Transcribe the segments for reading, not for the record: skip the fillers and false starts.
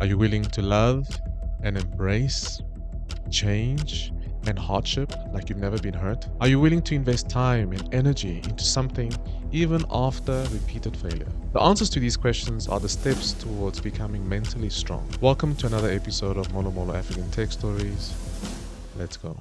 Are you willing to love and embrace change and hardship like you've never been hurt? Are you willing to invest time and energy into something even after repeated failure? The answers to these questions are the steps towards becoming mentally strong. Welcome to another episode of MoloMolo African Tech Stories. Let's go.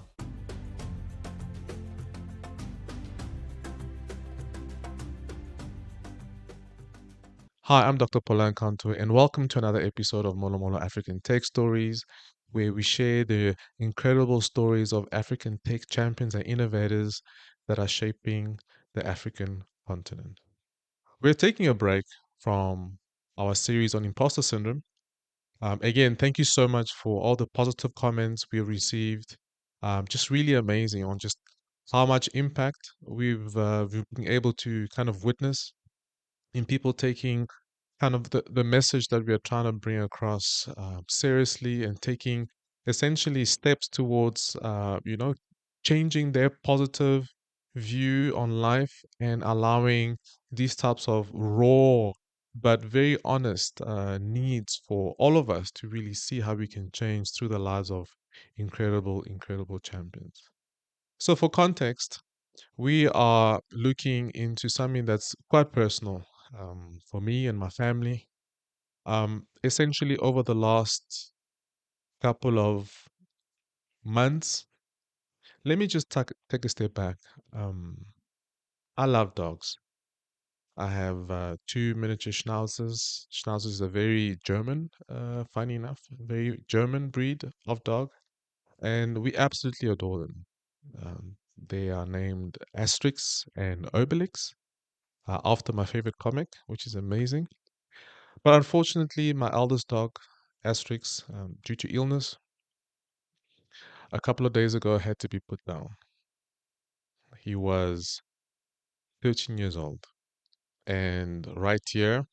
Hi, I'm Dr. Polan Kanto, and welcome to another episode of MoloMolo African Tech Stories, where we share the incredible stories of African tech champions and innovators that are shaping the African continent. We're taking a break from our series on imposter syndrome. Again, thank you so much for all the positive comments we received. Just really amazing on just how much impact we've been able to kind of witness in people taking kind of the message that we are trying to bring across seriously and taking essentially steps towards changing their positive view on life and allowing these types of raw but very honest needs for all of us to really see how we can change through the lives of incredible champions. So for context, we are looking into something that's quite personal for me and my family. Essentially, over the last couple of months, let me just take a step back. Um, I love dogs. I have two miniature schnauzers. Schnauzers are very German, funny enough, very German breed of dog, and we absolutely adore them. They are named Asterix and Obelix, after my favorite comic, which is amazing. But unfortunately, my eldest dog, Asterix, due to illness, a couple of days ago had to be put down. He was 13 years old. And right here,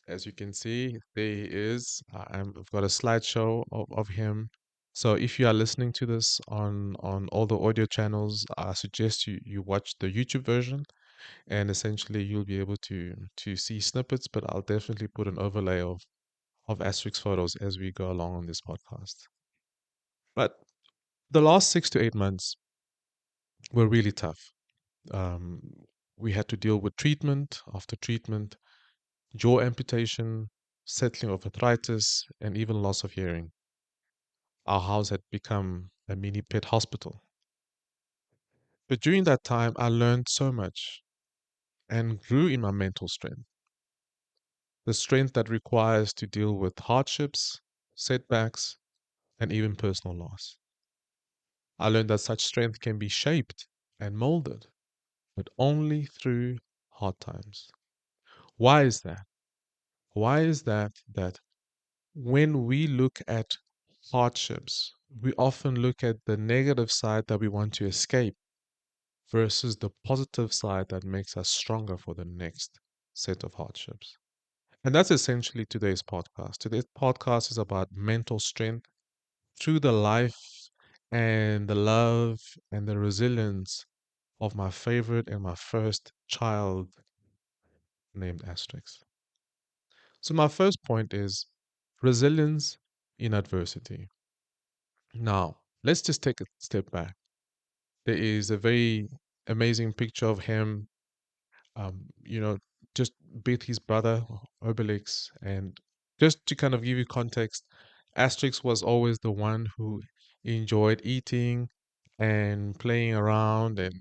as you can see, there he is. I've got a slideshow of him. So if you are listening to this on all the audio channels, I suggest you watch the YouTube version, and essentially you'll be able to see snippets, but I'll definitely put an overlay of Asterix photos as we go along on this podcast. But the last 6 to 8 months were really tough. We had to deal with treatment after treatment, jaw amputation, settling of arthritis, and even loss of hearing. Our house had become a mini pet hospital. But during that time, I learned so much and grew in my mental strength. The strength that requires to deal with hardships, setbacks, and even personal loss. I learned that such strength can be shaped and molded, but only through hard times. Why is that? Why is that when we look at hardships, we often look at the negative side that we want to escape versus the positive side that makes us stronger for the next set of hardships? And that's essentially today's podcast. Today's podcast is about mental strength through the life and the love and the resilience of my favorite and my first child named Asterix. So, my first point is resilience in adversity. Now, let's just take a step back. There is a very amazing picture of him, um, you know, just with his brother, Obelix. And just to kind of give you context, Asterix was always the one who enjoyed eating and playing around and,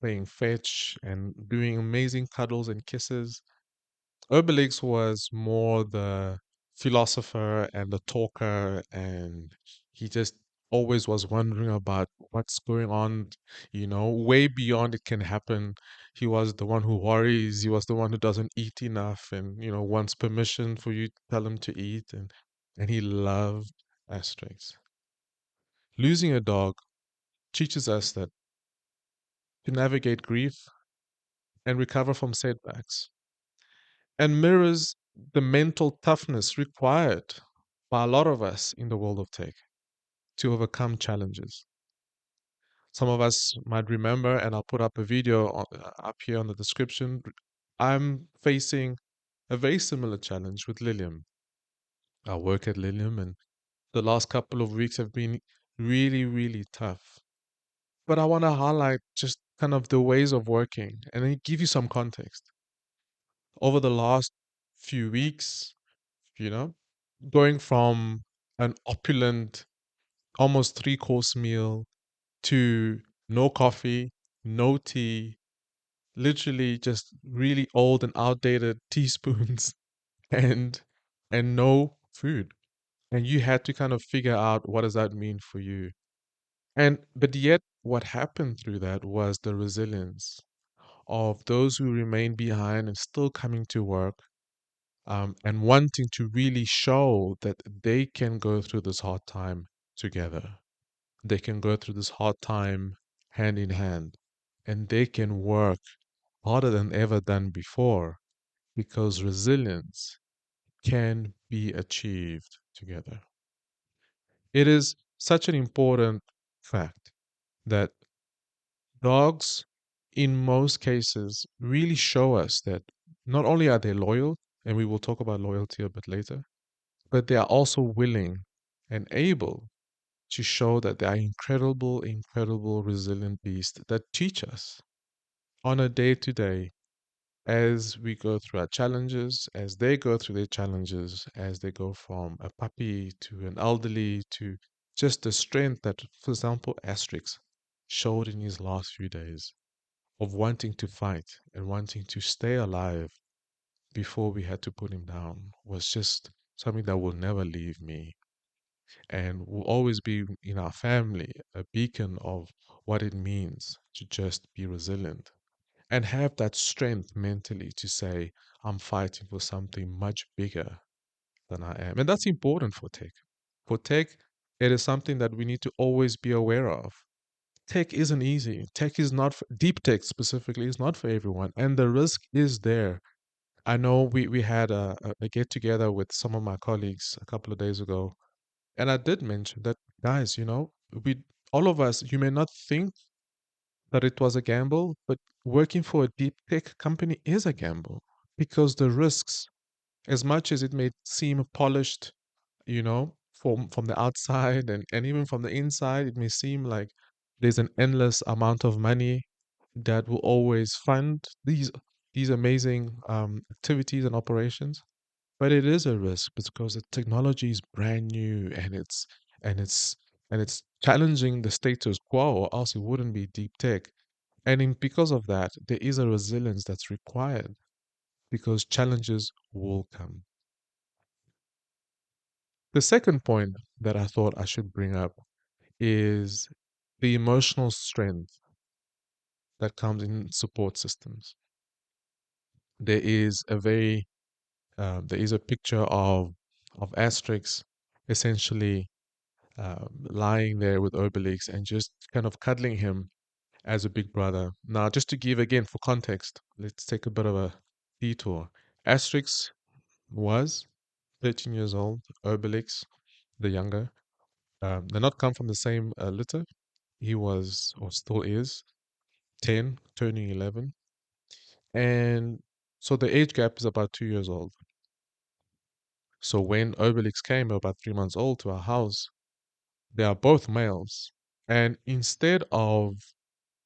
playing fetch and doing amazing cuddles and kisses. Obelix was more the philosopher and the talker, and he just always was wondering about what's going on, way beyond it can happen. He was the one who worries, he was the one who doesn't eat enough and, wants permission for you to tell him to eat, and he loved Asterix. Losing a dog teaches us that to navigate grief and recover from setbacks and mirrors the mental toughness required by a lot of us in the world of tech to overcome challenges. Some of us might remember, and I'll put up a video up here on the description. I'm facing a very similar challenge with Lilium. I work at Lilium, and the last couple of weeks have been really, really tough. But I want to highlight just kind of the ways of working and then give you some context. Over the last few weeks, you know, going from an opulent, almost three-course meal to no coffee, no tea, literally just really old and outdated teaspoons and no food. And you had to kind of figure out what does that mean for you. And but yet what happened through that was the resilience of those who remain behind and still coming to work, and wanting to really show that they can go through this hard time together. They can go through this hard time hand in hand, and they can work harder than ever done before because resilience can be achieved together. It is such an important fact that dogs, in most cases, really show us that not only are they loyal, and we will talk about loyalty a bit later, but they are also willing and able to show that they are incredible, incredible, resilient beasts that teach us on a day to day as we go through our challenges, as they go through their challenges, as they go from a puppy to an elderly to just the strength that, for example, Asterix showed in his last few days of wanting to fight and wanting to stay alive before we had to put him down was just something that will never leave me and will always be in our family a beacon of what it means to just be resilient and have that strength mentally to say, I'm fighting for something much bigger than I am. And that's important for tech. For tech, it is something that we need to always be aware of. Tech isn't easy. Tech is not, deep tech specifically, is not for everyone. And the risk is there. I know we had a get together with some of my colleagues a couple of days ago. And I did mention that, guys, we, all of us, you may not think that it was a gamble, but working for a deep tech company is a gamble because the risks, as much as it may seem polished, from the outside and even from the inside, it may seem like there's an endless amount of money that will always fund these amazing activities and operations. But it is a risk because the technology is brand new and it's and it's challenging the status quo, or else it wouldn't be deep tech. Because of that, there is a resilience that's required because challenges will come. The second point that I thought I should bring up is the emotional strength that comes in support systems. There is there is a picture of Asterix essentially lying there with Obelix and just kind of cuddling him as a big brother. Now, just to give again for context, let's take a bit of a detour. Asterix was 13 years old, Obelix, the younger. They not come from the same litter. He was, or still is, 10, turning 11. And so the age gap is about 2 years old. So when Obelix came about 3 months old to our house, they are both males. And instead of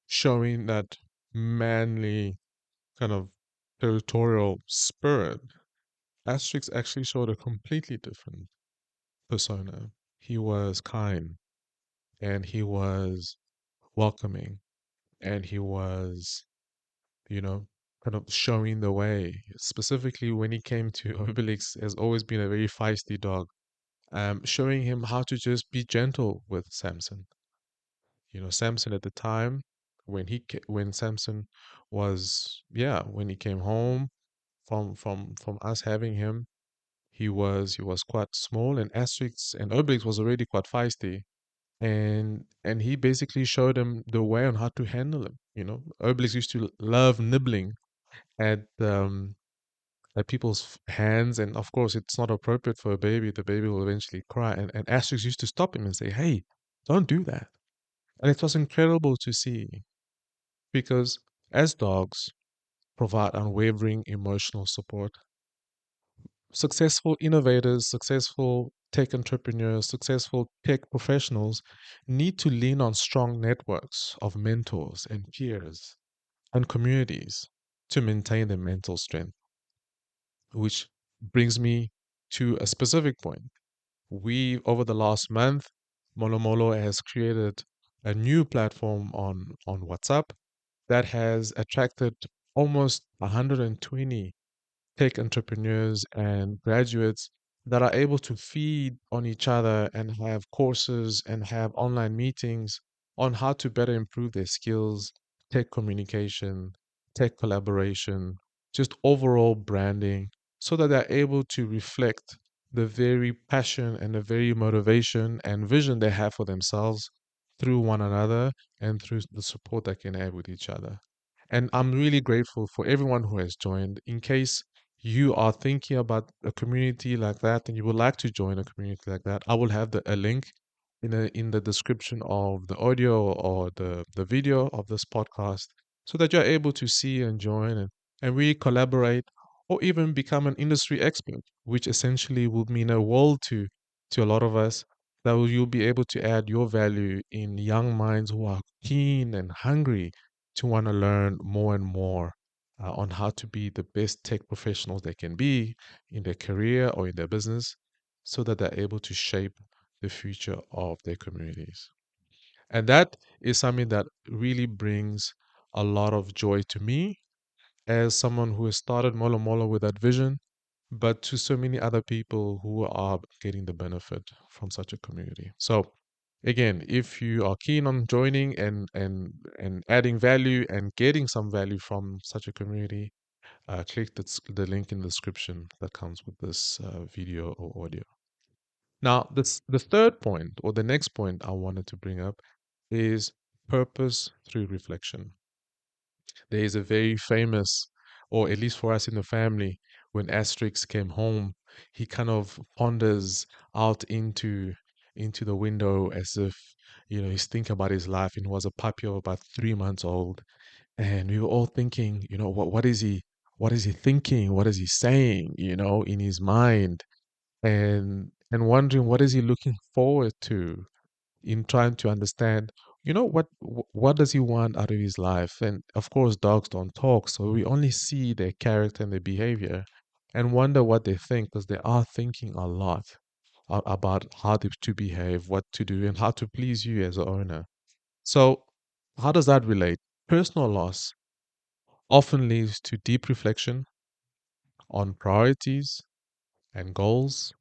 showing that manly kind of territorial spirit, Asterix actually showed a completely different persona. He was kind and he was welcoming and he was, you know, kind of showing the way. Specifically, when he came to Obelix, has always been a very feisty dog, showing him how to just be gentle with Samson. Samson at the time when Samson was, yeah, when he came home from us having him, he was quite small, and Asterix and Obelix was already quite feisty, and he basically showed him the way on how to handle him. Obelix used to love nibbling at people's hands, and of course it's not appropriate for a baby. The baby will eventually cry, and Asterix used to stop him and say, "Hey, don't do that." And it was incredible to see because as dogs provide unwavering emotional support, Successful innovators, successful tech entrepreneurs, successful tech professionals need to lean on strong networks of mentors and peers and communities to maintain their mental strength, which brings me to a specific point. Over the last month, MoloMolo has created a new platform on WhatsApp that has attracted almost 120 tech entrepreneurs and graduates that are able to feed on each other and have courses and have online meetings on how to better improve their skills, tech communication, tech collaboration, just overall branding, so that they're able to reflect the very passion and the very motivation and vision they have for themselves through one another and through the support they can have with each other. And I'm really grateful for everyone who has joined. In case you are thinking about a community like that and you would like to join a community like that, I will have a link in the description of the audio or the video of this podcast so that you're able to see and join and really collaborate or even become an industry expert, which essentially will mean a world to a lot of us you'll be able to add your value in young minds who are keen and hungry to want to learn more and more on how to be the best tech professionals they can be in their career or in their business so that they're able to shape the future of their communities. And that is something that really brings a lot of joy to me as someone who has started Molo Molo with that vision, but to so many other people who are getting the benefit from such a community. So again, if you are keen on joining and adding value and getting some value from such a community, click the link in the description that comes with this video or audio. Now, the third point or the next point I wanted to bring up is purpose through reflection. There is a very famous, or at least for us in the family, when Asterix came home, he kind of ponders out into the window as if he's thinking about his life, and he was a puppy of about 3 months old, and we were all thinking, what is he thinking, what is he saying, in his mind, and wondering what is he looking forward to in trying to understand, what does he want out of his life? And of course, dogs don't talk, so we only see their character and their behavior and wonder what they think because they are thinking a lot about how to behave, what to do, and how to please you as an owner. So, how does that relate? Personal loss often leads to deep reflection on priorities and goals,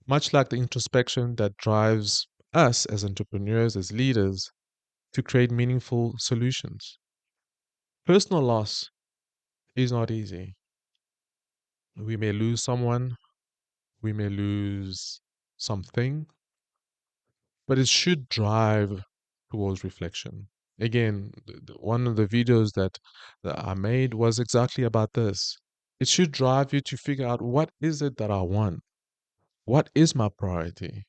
much like the introspection that drives us as entrepreneurs, as leaders, to create meaningful solutions. Personal loss is not easy. We may lose someone, we may lose something, but it should drive towards reflection. Again, one of the videos that I made was exactly about this. It should drive you to figure out what is it that I want? What is my priority?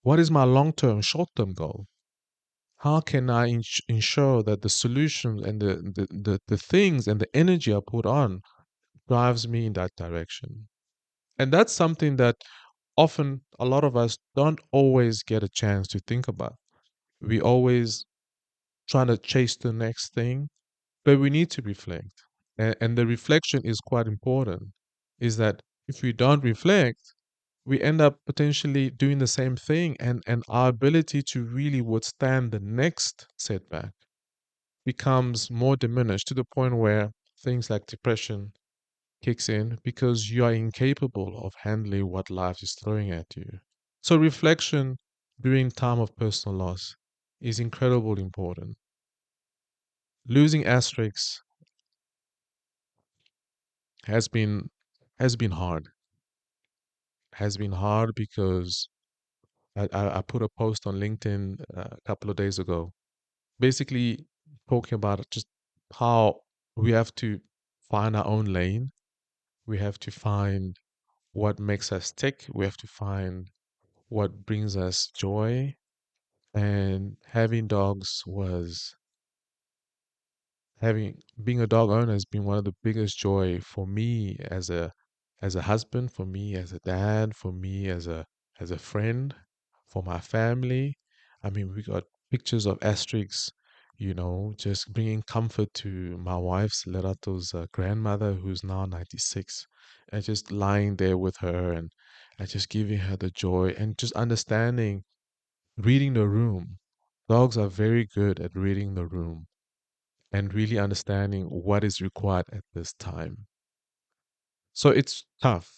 What is my long term, short term goal? How can I ensure that the solutions and the things and the energy I put on drives me in that direction? And that's something that often a lot of us don't always get a chance to think about. We always trying to chase the next thing, but we need to reflect. And the reflection is quite important. Is that if we don't reflect, we end up potentially doing the same thing, and our ability to really withstand the next setback becomes more diminished to the point where things like depression kicks in because you are incapable of handling what life is throwing at you. So reflection during time of personal loss is incredibly important. Losing Asterix has been has been hard. Has been hard because I put a post on LinkedIn a couple of days ago, basically talking about just how we have to find our own lane. We have to find what makes us tick. We have to find what brings us joy. And having dogs was having being a dog owner has been one of the biggest joy for me as a as a husband, for me as a dad, for me as a friend, for my family. I mean, we got pictures of Asterix, just bringing comfort to my wife's Lerato's grandmother, who's now 96, and just lying there with her and just giving her the joy and just understanding, reading the room. Dogs are very good at reading the room and really understanding what is required at this time. So it's tough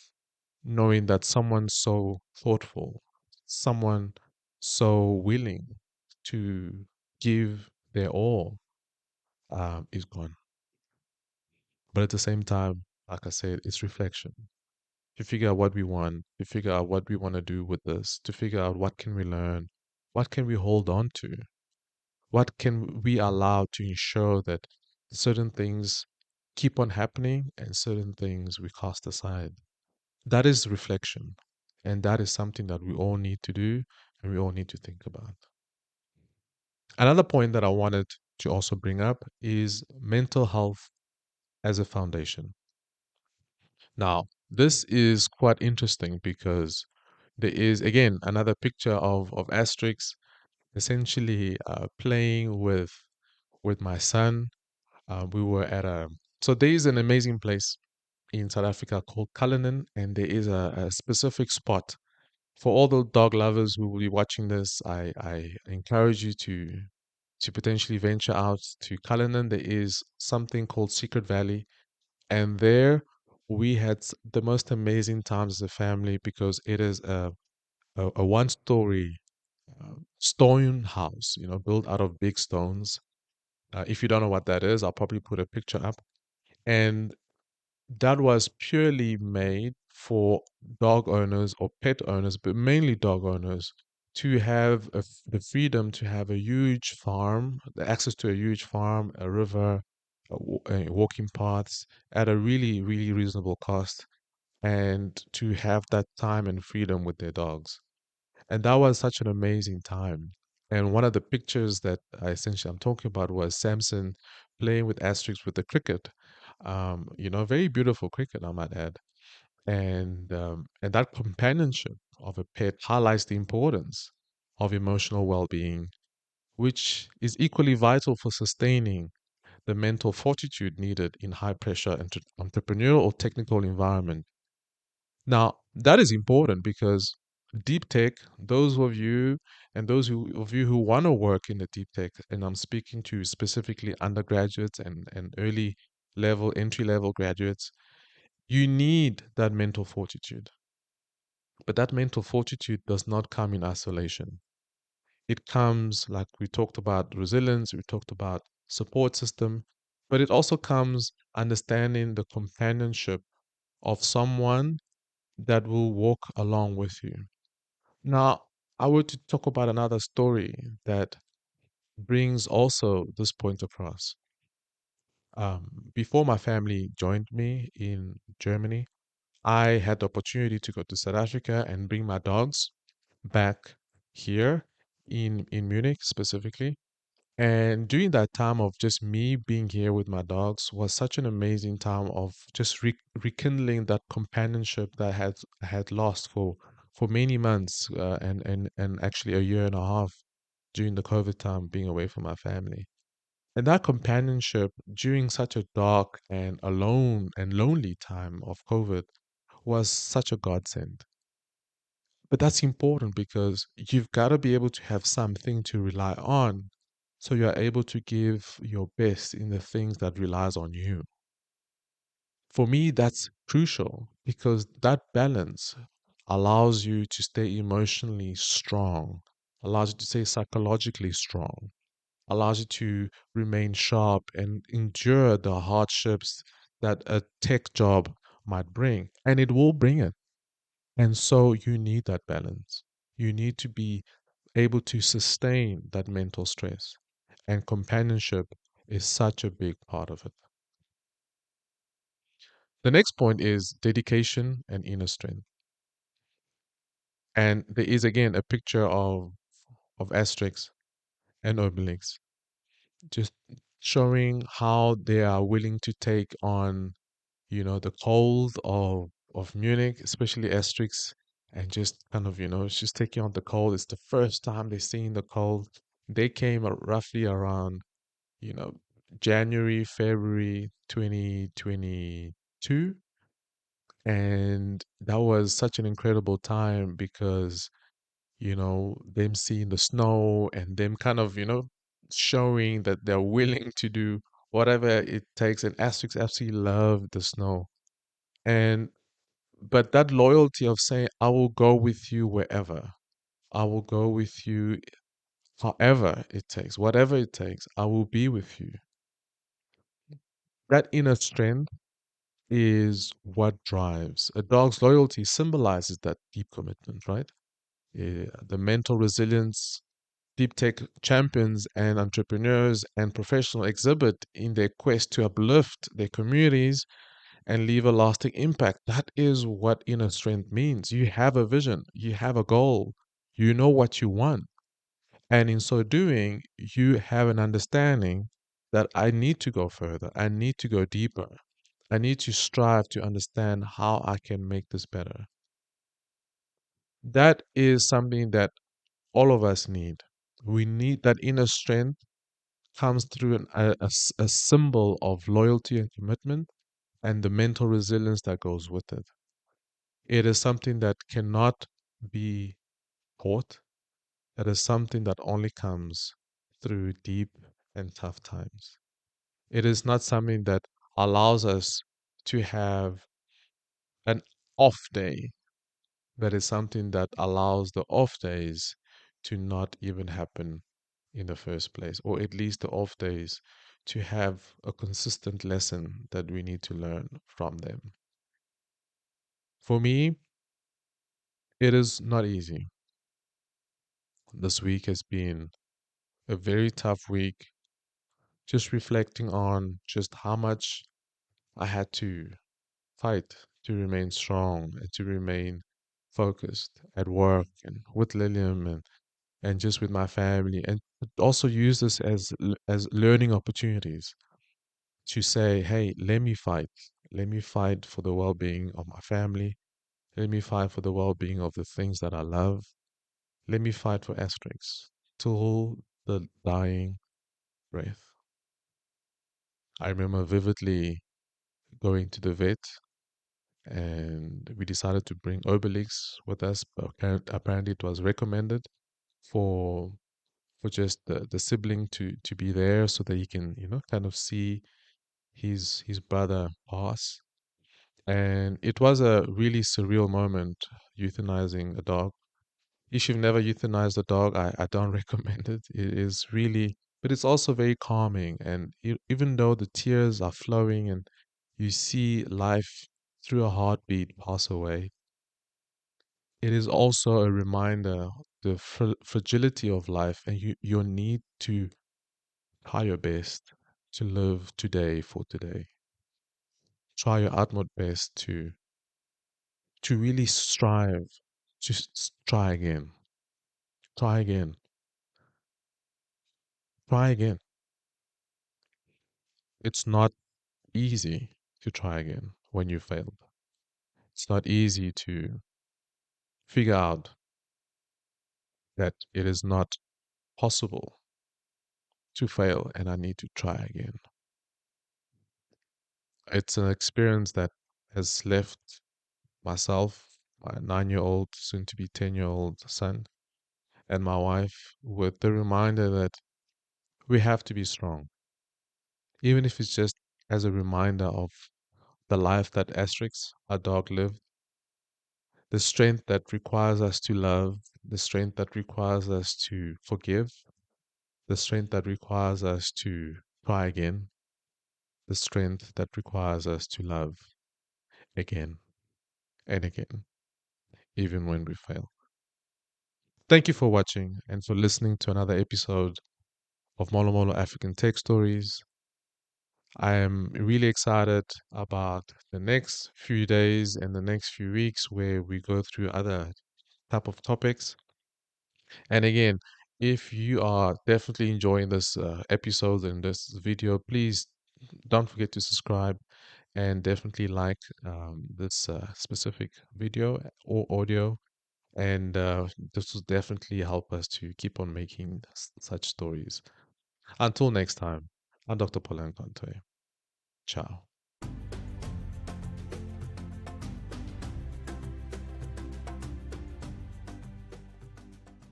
knowing that someone so thoughtful, someone so willing to give their all, is gone. But at the same time, like I said, it's reflection. To figure out what we want, to figure out what we want to do with this, to figure out what can we learn, what can we hold on to, what can we allow to ensure that certain things keep on happening and certain things we cast aside. That is reflection. And that is something that we all need to do and we all need to think about. Another point that I wanted to also bring up is mental health as a foundation. Now, this is quite interesting because there is, again, another picture of Asterix essentially playing with my son. We were at so there is an amazing place in South Africa called Cullinan, and there is a specific spot for all the dog lovers who will be watching this. I encourage you to potentially venture out to Cullinan. There is something called Secret Valley, and there we had the most amazing times as a family because it is a one-story stone house, built out of big stones. If you don't know what that is, I'll probably put a picture up. And that was purely made for dog owners or pet owners, but mainly dog owners, to have the freedom to have a huge farm, the access to a huge farm, a river, walking paths at a really, really reasonable cost, and to have that time and freedom with their dogs. And that was such an amazing time. And one of the pictures that I'm talking about was Samson playing with Asterix with the cricket. Very beautiful cricket, I might add. And that companionship of a pet highlights the importance of emotional well-being, which is equally vital for sustaining the mental fortitude needed in high pressure entrepreneurial or technical environment. Now, that is important because deep tech, those of you and those of you who want to work in the deep tech, and I'm speaking to specifically undergraduates and early level, entry level graduates, you need that mental fortitude. But that mental fortitude does not come in isolation. It comes, like we talked about resilience, we talked about support system, but it also comes understanding the companionship of someone that will walk along with you. Now, I want to talk about another story that brings also this point across. Before my family joined me in Germany, I had the opportunity to go to South Africa and bring my dogs back here in Munich specifically. And during that time of just me being here with my dogs was such an amazing time of just rekindling that companionship that I had lost for many months, and actually a year and a half during the COVID time being away from my family. And that companionship during such a dark and alone and lonely time of COVID was such a godsend. But that's important because you've got to be able to have something to rely on so you're able to give your best in the things that relies on you. For me, that's crucial because that balance allows you to stay emotionally strong, allows you to stay psychologically strong, allows you to remain sharp and endure the hardships that a tech job might bring. And it will bring it. And so you need that balance. You need to be able to sustain that mental stress. And companionship is such a big part of it. The next point is dedication and inner strength. And there is again a picture of Asterix and Obelix, just showing how they are willing to take on, the cold of Munich, especially Asterix, and just kind of, just taking on the cold. It's the first time they're seeing the cold. They came roughly around, you know, January, February 2022. And that was such an incredible time because, them seeing the snow and them kind of, showing that they're willing to do whatever it takes. And Asterix absolutely loved the snow. And but that loyalty of saying, I will go with you wherever, I will go with you however it takes, whatever it takes, I will be with you. That inner strength is what drives. A dog's loyalty symbolizes that deep commitment, right? The mental resilience deep tech champions and entrepreneurs and professionals exhibit in their quest to uplift their communities and leave a lasting impact. That is what inner strength means. You have a vision, you have a goal, you know what you want. And in so doing, you have an understanding that I need to go further, I need to go deeper, I need to strive to understand how I can make this better. That is something that all of us need. We need that inner strength comes through a symbol of loyalty and commitment and the mental resilience that goes with it. It is something that cannot be taught. It is something that only comes through deep and tough times. It is not something that allows us to have an off day, but is something that allows the off days to not even happen in the first place, or at least the off days to have a consistent lesson that we need to learn from them. For me, it is not easy. This week has been a very tough week, just reflecting on just how much I had to fight to remain strong and to remain focused at work and with Lilium and just with my family, and also use this as learning opportunities to say, hey, let me fight for the well-being of my family, let me fight for the well-being of the things that I love, let me fight for Asterix till the dying breath. I remember vividly going to the vet, and we decided to bring Obelix with us, but apparently it was recommended for just the sibling to be there so that he can, kind of see his brother pass. And it was a really surreal moment euthanizing a dog. If you've never euthanized a dog, I don't recommend it. It is really, but it's also very calming. And even though the tears are flowing and you see life through a heartbeat pass away, it is also a reminder the fragility of life and your need to try your best to live today for today. Try your utmost best to really strive to try again, try again, try again. It's not easy to try again when you failed. It's not easy to figure out that it is not possible to fail and I need to try again. It's an experience that has left myself, my 9-year old, soon to be 10-year-old son, and my wife with the reminder that we have to be strong, even if it's just as a reminder of the life that Asterix, our dog, lived, the strength that requires us to love, the strength that requires us to forgive, the strength that requires us to try again, the strength that requires us to love again and again, even when we fail. Thank you for watching and for listening to another episode of MoloMolo African Tech Stories. I am really excited about the next few days and the next few weeks where we go through other type of topics. And again, if you are definitely enjoying this episode and this video, please don't forget to subscribe and definitely like this specific video or audio. And this will definitely help us to keep on making such stories. Until next time, I'm Dr. Polanco. Ciao.